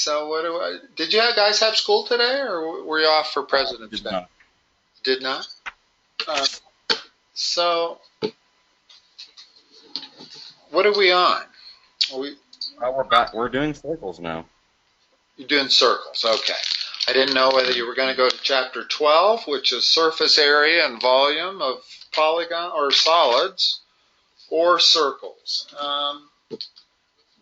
So did you guys have school today, or were you off for President's Day? Not. Did not? So what are we on? We're back. We're doing circles now. You're doing circles, okay. I didn't know whether you were going to go to chapter 12, which is surface area and volume of polygon or solids, or circles.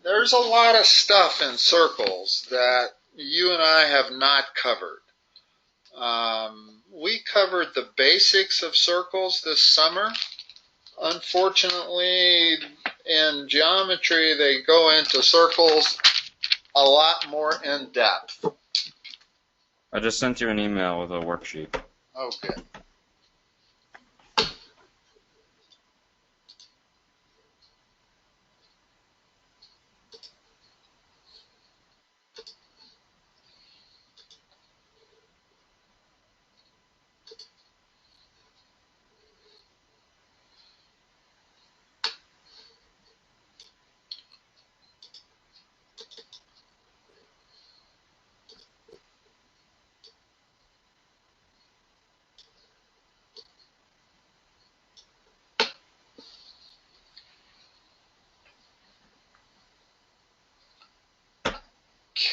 There's a lot of stuff in circles that you and I have not covered. We covered the basics of circles this summer. Unfortunately, in geometry, they go into circles a lot more in depth. I just sent you an email with a worksheet. Okay.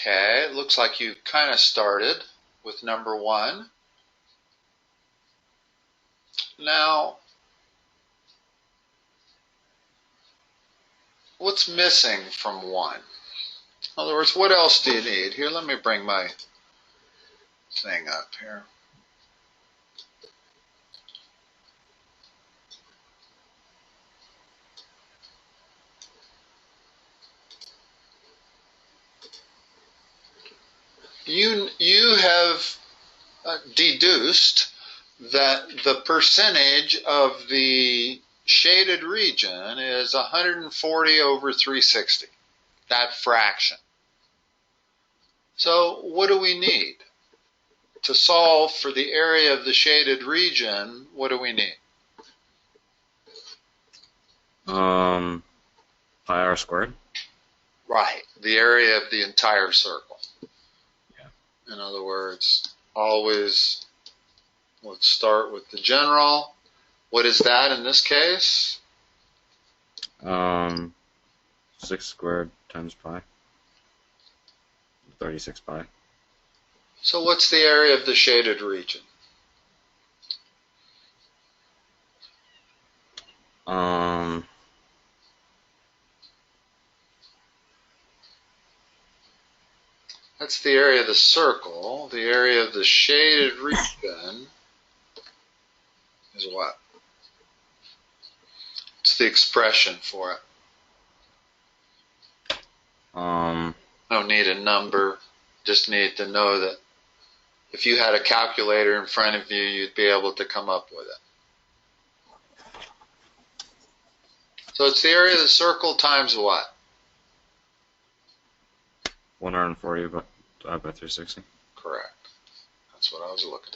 Okay, it looks like you kind of started with number 1. Now, what's missing from 1? In other words, what else do you need? Here, let me bring my thing up here. You have deduced that the percentage of the shaded region is 140 over 360, that fraction. So what do we need? To solve for the area of the shaded region, what do we need? Pi r squared. Right, the area of the entire circle. Yeah. In other words, always, let's start with the general. What is that in this case? 6 squared times pi. 36 pi. So what's the area of the shaded region? That's the area of the circle. The area of the shaded region is what? It's the expression for it. Don't need a number. Just need to know that if you had a calculator in front of you, you'd be able to come up with it. So it's the area of the circle times what? 140 by 360. Correct. That's what I was looking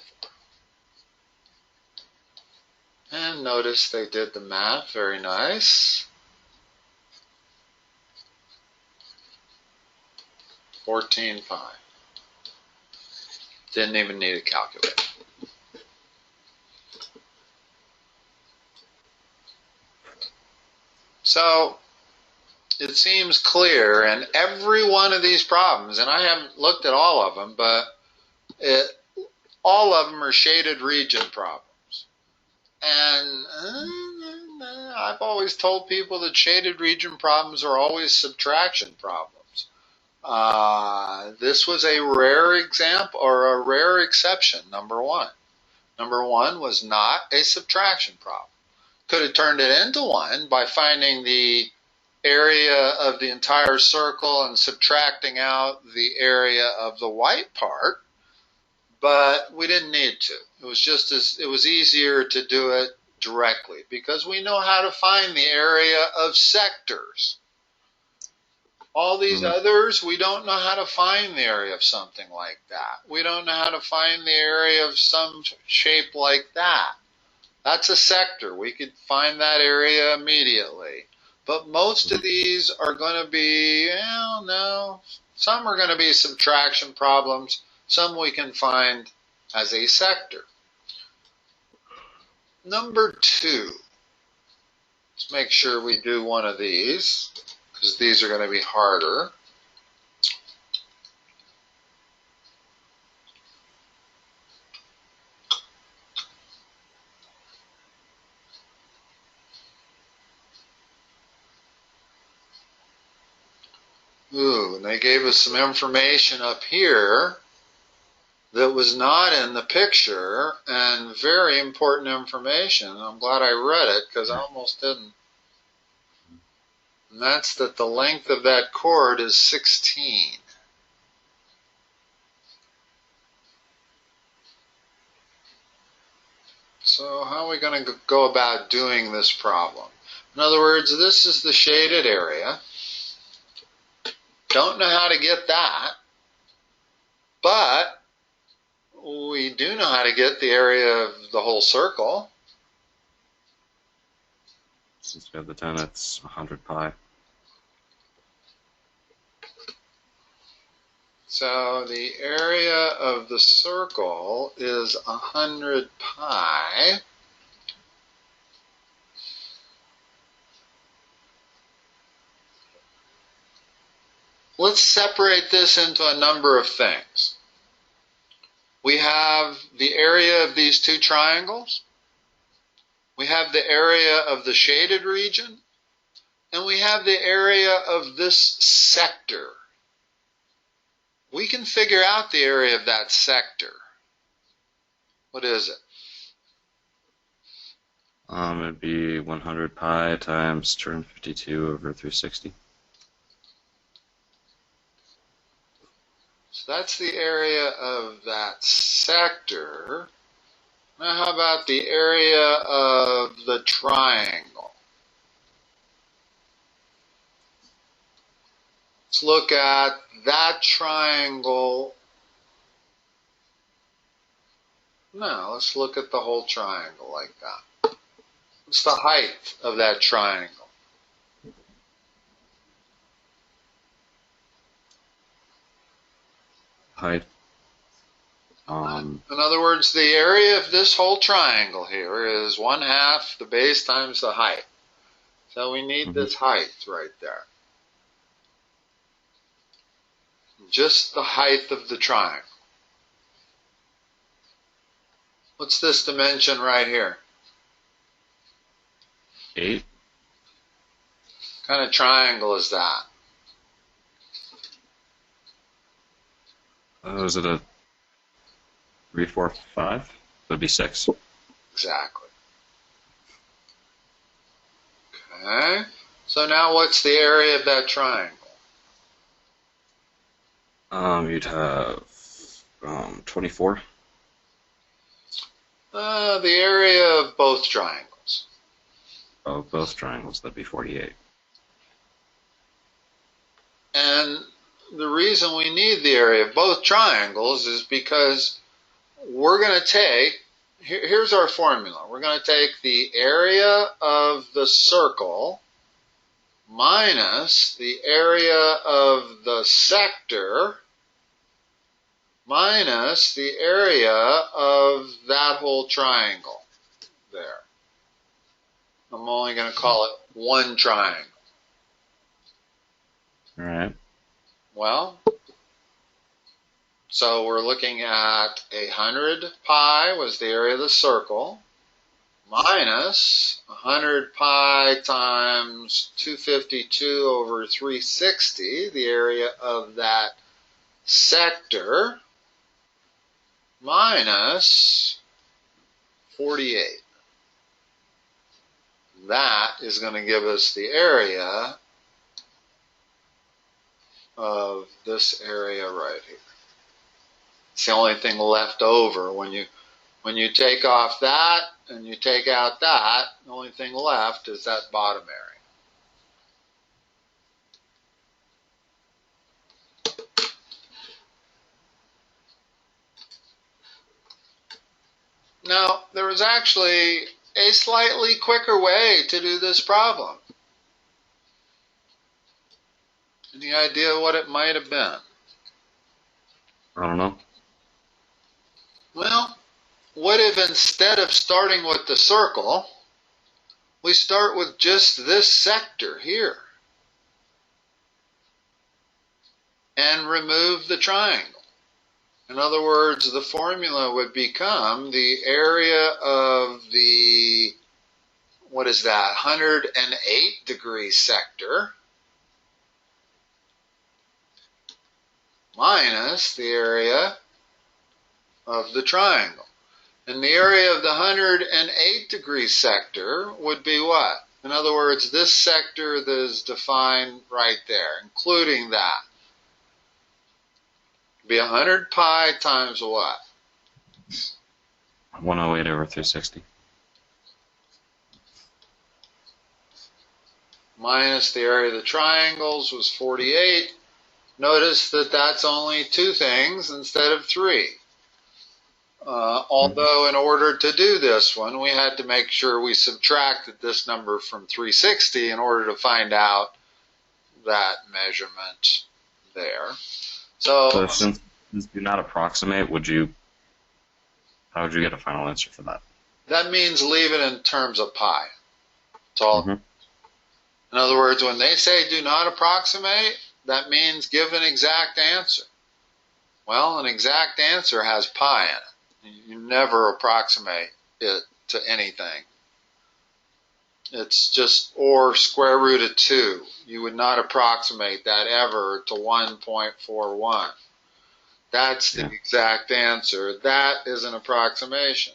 for. And notice they did the math. Very nice. 14 pi. Didn't even need a calculator. So it seems clear in every one of these problems, and I haven't looked at all of them, but all of them are shaded region problems. And I've always told people that shaded region problems are always subtraction problems. This was a rare example, or a rare exception, number 1. Number 1 was not a subtraction problem. Could have turned it into one by finding the area of the entire circle and subtracting out the area of the white part, but we didn't need to. It was easier to do it directly because we know how to find the area of sectors. All these others, we don't know how to find the area of something like that. We don't know how to find the area of some shape like that. That's a sector. We could find that area immediately. But most of these are going to be, well, no, some are going to be subtraction problems. Some we can find as a sector. Number 2. Let's make sure we do one of these, because these are going to be harder. Ooh, and they gave us some information up here that was not in the picture, and very important information. I'm glad I read it, because I almost didn't. And that's that the length of that chord is 16. So how are we going to go about doing this problem? In other words, this is the shaded area. Don't know how to get that, but we do know how to get the area of the whole circle. Since we have the 10, it's 100 pi. So the area of the circle is 100 pi. Let's separate this into a number of things. We have the area of these two triangles. We have the area of the shaded region. And we have the area of this sector. We can figure out the area of that sector. What is it? It'd be 100 pi times 252 over 360. So that's the area of that sector. Now how about the area of the triangle? Let's look at that triangle. No, let's look at the whole triangle like that. What's the height of that triangle? Height. In other words, the area of this whole triangle here is 1/2 the base times the height. So we need this height right there. Just the height of the triangle. What's this dimension right here? 8. What kind of triangle is that? Is it a 3, 4, 5? That'd be 6. Exactly. Okay. So now what's the area of that triangle? You'd have 24. The area of both triangles. Oh, both triangles, that'd be 48. And the reason we need the area of both triangles is because we're going to take, here's our formula. We're going to take the area of the circle minus the area of the sector minus the area of that whole triangle there. I'm only going to call it one triangle. All right. Well, so we're looking at 100 pi was the area of the circle minus 100 pi times 252 over 360, the area of that sector, minus 48. That is going to give us the area of this area right here. It's the only thing left over. When you take off that and you take out that, the only thing left is that bottom area. Now, there was actually a slightly quicker way to do this problem. Any idea what it might have been? I don't know. Well, what if instead of starting with the circle, we start with just this sector here and remove the triangle? In other words, the formula would become the area of the, what is that, 108 degree sector minus the area of the triangle. And the area of the 108 degree sector would be what? In other words, this sector that is defined right there, including that. Be 100 pi times what? 108 over 360. Minus the area of the triangles was 48. Notice that that's only two things instead of three. Although in order to do this one, we had to make sure we subtracted this number from 360 in order to find out that measurement there. So since do not approximate, how would you get a final answer for that? That means leave it in terms of pi. That's all. Mm-hmm. In other words, when they say do not approximate, that means give an exact answer. Well, an exact answer has pi in it. You never approximate it to anything. It's just, or square root of 2. You would not approximate that ever to 1.41. That's the exact answer. That is an approximation.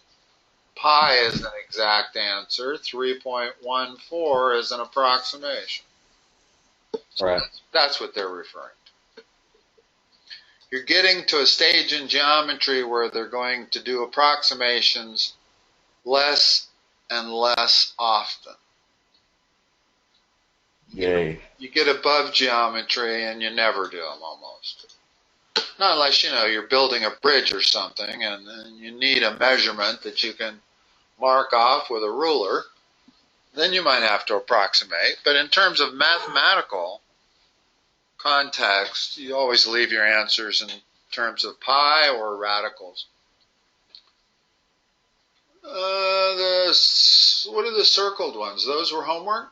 Pi is an exact answer. 3.14 is an approximation. So right. That's what they're referring to. You're getting to a stage in geometry where they're going to do approximations less and less often. Yay. You get above geometry and you never do them almost. Not unless, you're building a bridge or something and you need a measurement that you can mark off with a ruler. Then you might have to approximate. But in terms of mathematical context, you always leave your answers in terms of pi or radicals. What are the circled ones? Those were homework?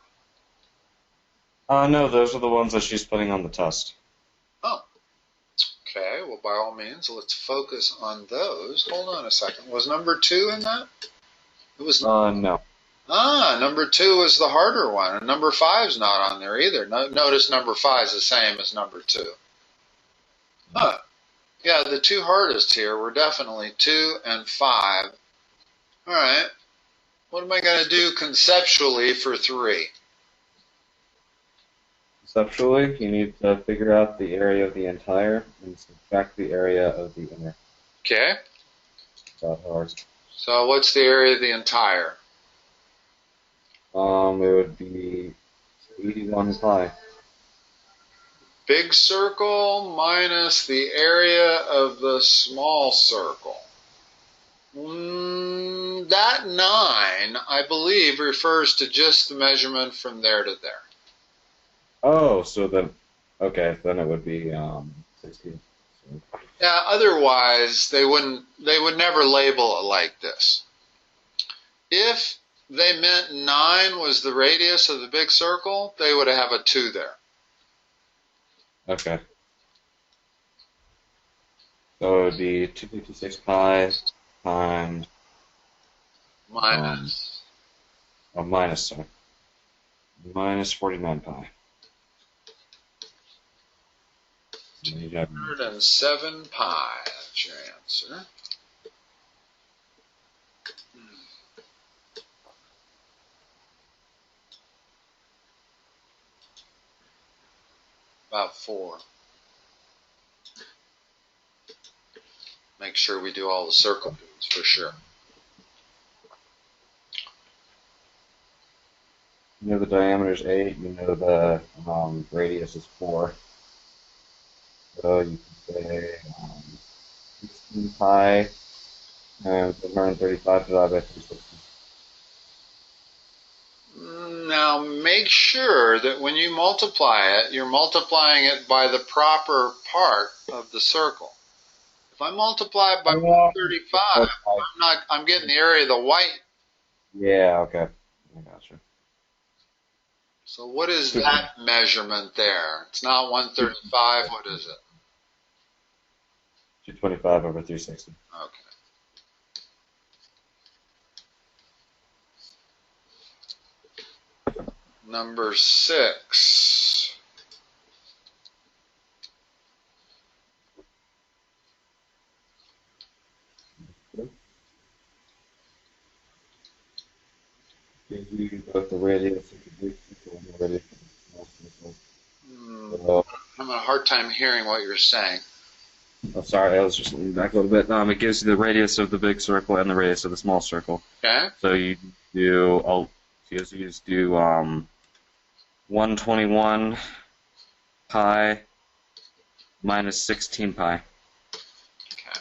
No, those are the ones that she's putting on the test. Oh. Okay, well, by all means, let's focus on those. Hold on a second. Was number 2 in that? It was. No. Number 2 is the harder one, and number 5 is not on there either. Notice number 5 is the same as number 2. Huh. Yeah, the two hardest here were definitely 2 and 5. All right. What am I going to do conceptually for 3? Conceptually, you need to figure out the area of the entire and subtract the area of the inner. Okay. That hard. So what's the area of the entire? It would be 81 pi. Big circle minus the area of the small circle. That 9, I believe, refers to just the measurement from there to there. Oh, so then, okay, then it would be 16. Yeah, otherwise they would never label it like this. If they meant 9 was the radius of the big circle, they would have a 2 there. Okay. So it would be 256 pi times Minus. Minus 49 pi. 107 pi. That's your answer. About 4. Make sure we do all the circle moves for sure. You know the diameter is 8, you know the radius is 4. So you can say 16 pi times 135 divided by 360. Now Now make sure that when you multiply it, you're multiplying it by the proper part of the circle. If I multiply it by 135, I'm getting the area of the white. Yeah, okay. I gotcha. So what is that measurement there? It's not 135, what is it? 225 over 360. Okay. Number 6. Gives you both the radius of the big circle and the radius of the small circle. I'm having a hard time hearing what you're saying. Oh, sorry, I was just leaning back a little bit. It gives you the radius of the big circle and the radius of the small circle. Okay. So you do, you just do 121 pi minus 16 pi. Okay.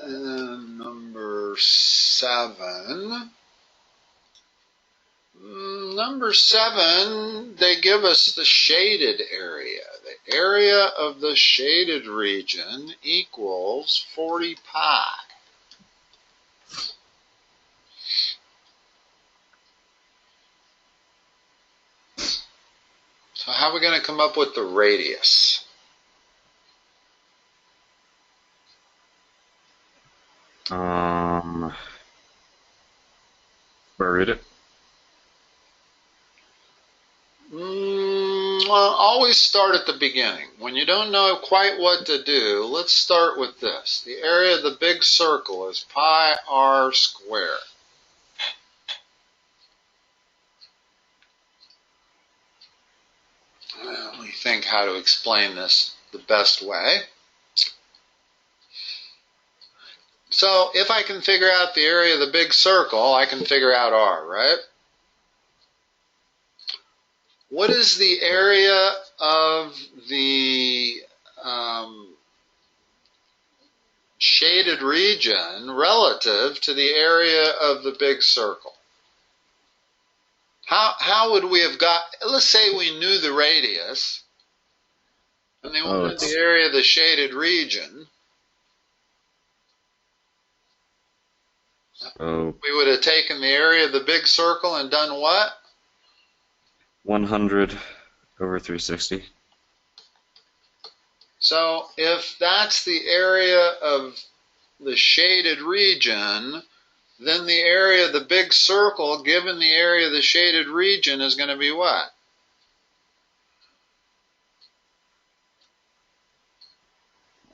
Number 7. Number 7, they give us the shaded area. The area of the shaded region equals 40 pi. So how are we going to come up with the radius? Square root it. Well, always start at the beginning. When you don't know quite what to do, let's start with this. The area of the big circle is pi r squared. Let me think how to explain this the best way. So if I can figure out the area of the big circle, I can figure out r, right? What is the area of the shaded region relative to the area of the big circle? How would we have got, let's say we knew the radius, and they wanted the area of the shaded region. We would have taken the area of the big circle and done what? 100 over 360. So if that's the area of the shaded region, then the area of the big circle given the area of the shaded region is going to be what?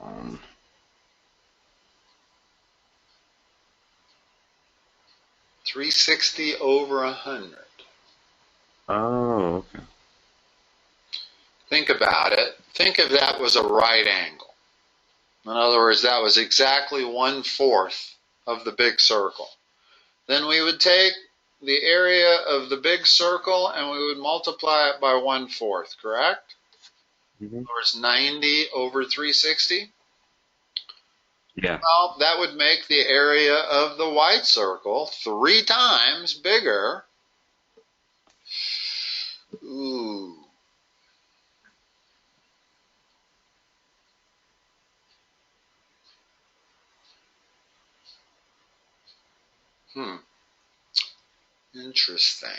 Um, 360 over 100. Oh, okay. Think about it. Think if that was a right angle. In other words, that was exactly 1/4 of the big circle. Then we would take the area of the big circle and we would multiply it by 1/4, correct? Mm-hmm. In other words, 90 over 360. Yeah. Well, that would make the area of the white circle 3 times bigger. Ooh. Interesting.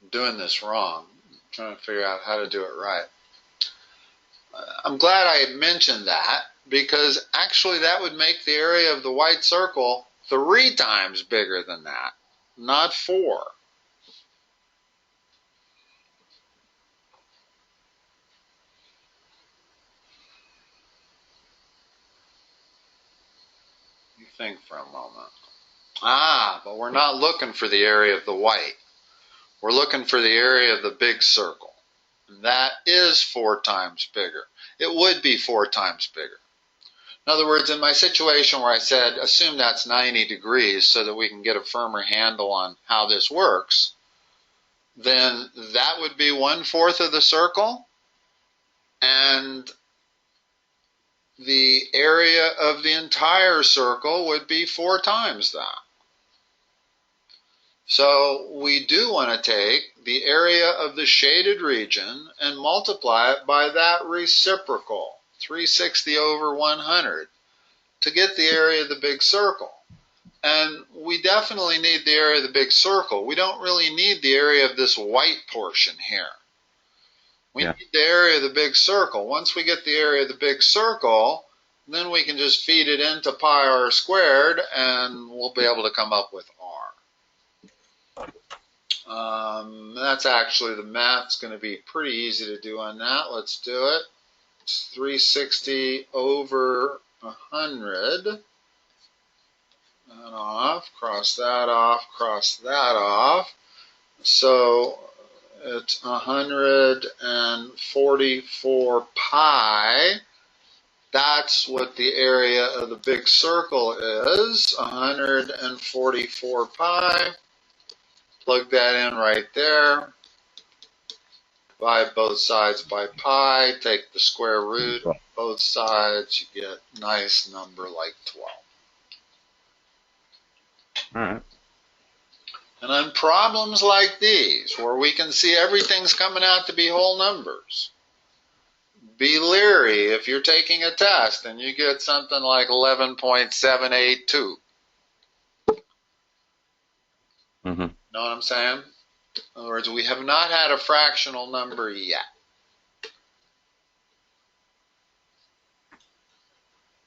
I'm doing this wrong. I'm trying to figure out how to do it right. I'm glad I had mentioned that, because actually that would make the area of the white circle 3 times bigger than that, not 4. You think for a moment. But we're not looking for the area of the white. We're looking for the area of the big circle. And that is 4 times bigger. It would be 4 times bigger. In other words, in my situation where I said, assume that's 90 degrees so that we can get a firmer handle on how this works, then that would be 1/4 of the circle, and the area of the entire circle would be 4 times that. So we do want to take the area of the shaded region and multiply it by that reciprocal, 360 over 100, to get the area of the big circle. And we definitely need the area of the big circle. We don't really need the area of this white portion here. We need the area of the big circle. Once we get the area of the big circle, then we can just feed it into pi r squared, and we'll be able to come up with r. That's actually, the math's going to be pretty easy to do on that. Let's do it. It's 360 over 100. That off, cross that off, cross that off. So it's 144 pi. That's what the area of the big circle is, 144 pi. Plug that in right there. Divide both sides by pi. Take the square root of both sides. You get a nice number like 12. All right. And on problems like these, where we can see everything's coming out to be whole numbers, be leery if you're taking a test and you get something like 11.782. Mm-hmm. Know what I'm saying? In other words, we have not had a fractional number yet.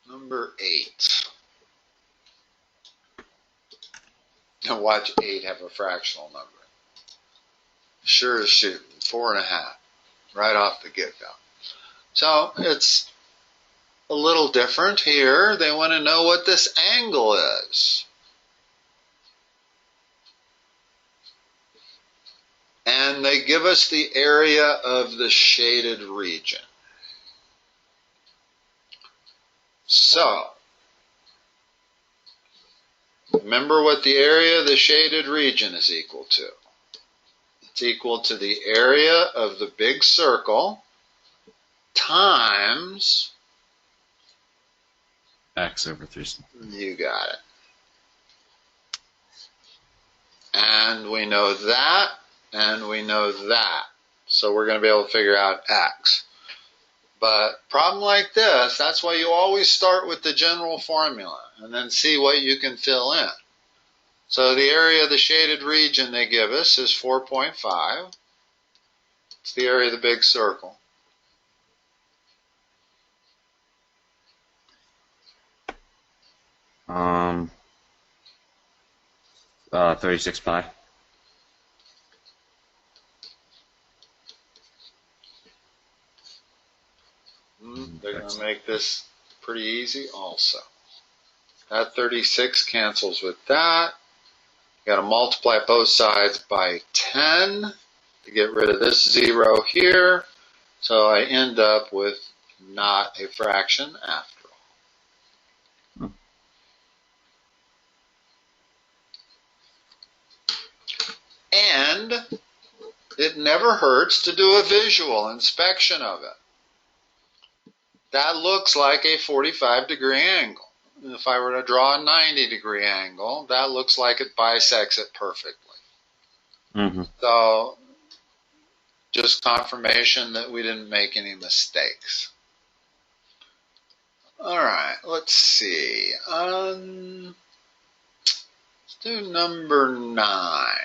Number 8. Now watch 8 have a fractional number. Sure as shooting, 4.5, right off the get-go. So it's a little different here. They want to know what this angle is. And they give us the area of the shaded region. So, remember what the area of the shaded region is equal to. It's equal to the area of the big circle times X over 3. You got it. And we know that, and we know that. So we're going to be able to figure out X. But problem like this, that's why you always start with the general formula and then see what you can fill in. So the area of the shaded region they give us is 4.5. It's the area of the big circle. Um, 36 pi. They're going to make this pretty easy also. That 36 cancels with that. You got to multiply both sides by 10 to get rid of this 0 here. So I end up with not a fraction after all. And it never hurts to do a visual inspection of it. That looks like a 45-degree angle. If I were to draw a 90-degree angle, that looks like it bisects it perfectly. Mm-hmm. So, just confirmation that we didn't make any mistakes. All right, let's see. Let's do number 9.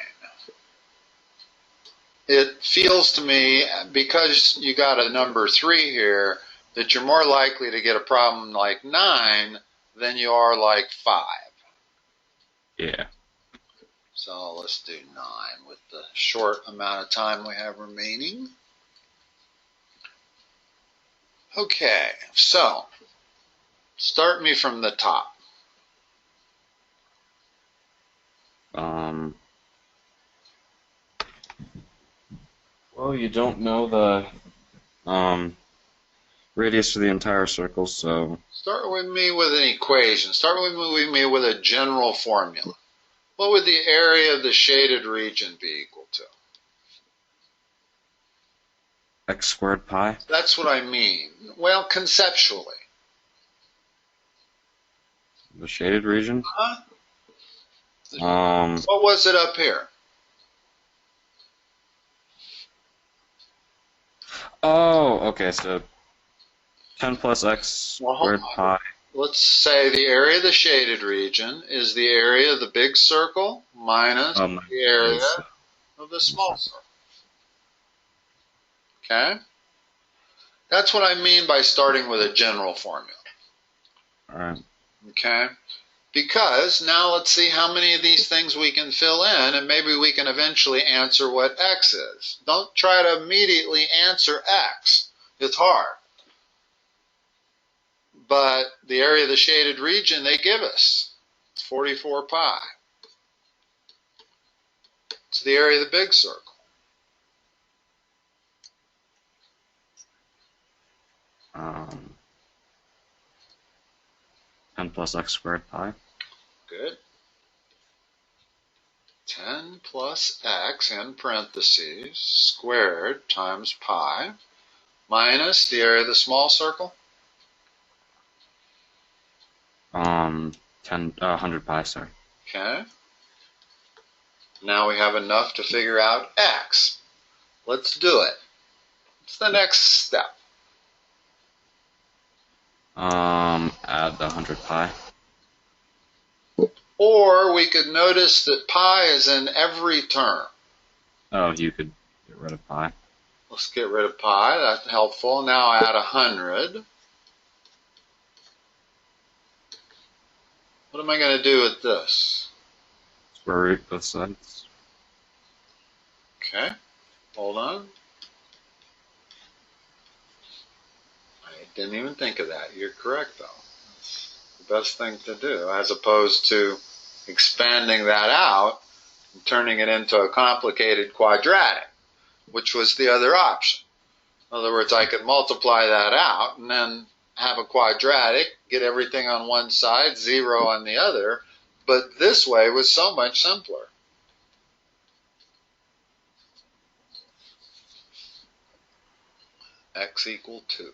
It feels to me, because you got a number 3 here, that you're more likely to get a problem like 9 than you are like 5. Yeah. So let's do 9 with the short amount of time we have remaining. Okay, so start me from the top. Well, you don't know the radius for the entire circle, so... Start with me with an equation. Start with me with a general formula. What would the area of the shaded region be equal to? X squared pi? That's what I mean. Well, conceptually. The shaded region? Huh? What was it up here? Oh, okay, so 10 plus x squared pi. Let's say the area of the shaded region is the area of the big circle minus the area of the small circle. Okay? That's what I mean by starting with a general formula. All right. Okay? Because now let's see how many of these things we can fill in, and maybe we can eventually answer what x is. Don't try to immediately answer x. It's hard. But the area of the shaded region they give us, it's 44 pi. It's the area of the big circle. Um, 10 plus x squared pi. Good. 10 plus x in parentheses squared times pi minus the area of the small circle. 100 pi, sorry. Okay. Now we have enough to figure out x. Let's do it. What's the next step? Add the 100 pi. Or we could notice that pi is in every term. Oh, you could get rid of pi. Let's get rid of pi. That's helpful. Now add 100. What am I going to do with this? Square root both sides. Okay. Hold on. I didn't even think of that. You're correct, though. That's the best thing to do, as opposed to expanding that out and turning it into a complicated quadratic, which was the other option. In other words, I could multiply that out and then have a quadratic, get everything on one side, 0 on the other, but this way was so much simpler. X equal 2.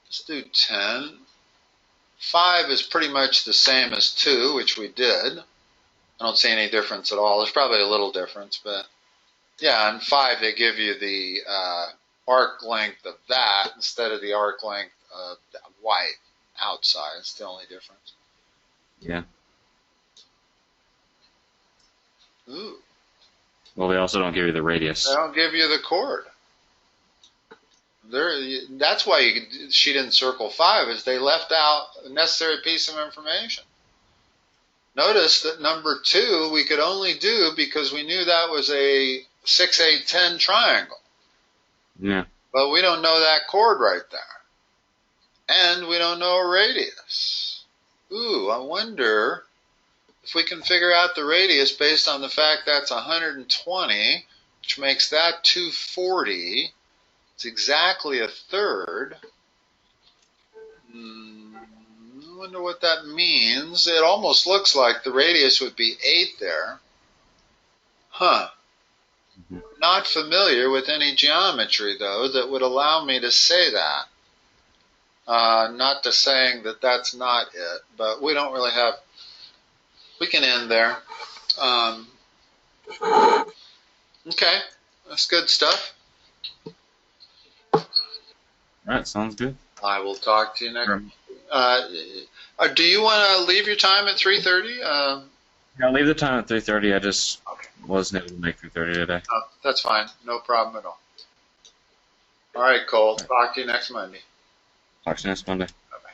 Let's do 10. 5 is pretty much the same as 2, which we did. I don't see any difference at all. There's probably a little difference, but yeah, in 5 they give you the arc length of that instead of the arc length of the white outside. It's the only difference. Yeah. Ooh. Well, they also don't give you the radius. They don't give you the chord. That's why she didn't circle 5, is they left out a necessary piece of information. Notice that number 2 we could only do because we knew that was a 6, 8, 10 triangle. Yeah. But we don't know that chord right there. And we don't know a radius. Ooh, I wonder if we can figure out the radius based on the fact that's 120, which makes that 240. It's exactly a third. I wonder what that means. It almost looks like the radius would be 8 there. Huh. Not familiar with any geometry, though, that would allow me to say that. Not to saying that that's not it, but we don't really have... We can end there. Okay, that's good stuff. All right, sounds good. I will talk to you next. Do you want to leave your time at 3:30? Yeah, I'll leave the time at 3:30. I just wasn't able to make 3:30 today. Oh, that's fine. No problem at all. All right, Cole. Talk to you next Monday. Talk to you next Monday. Bye-bye.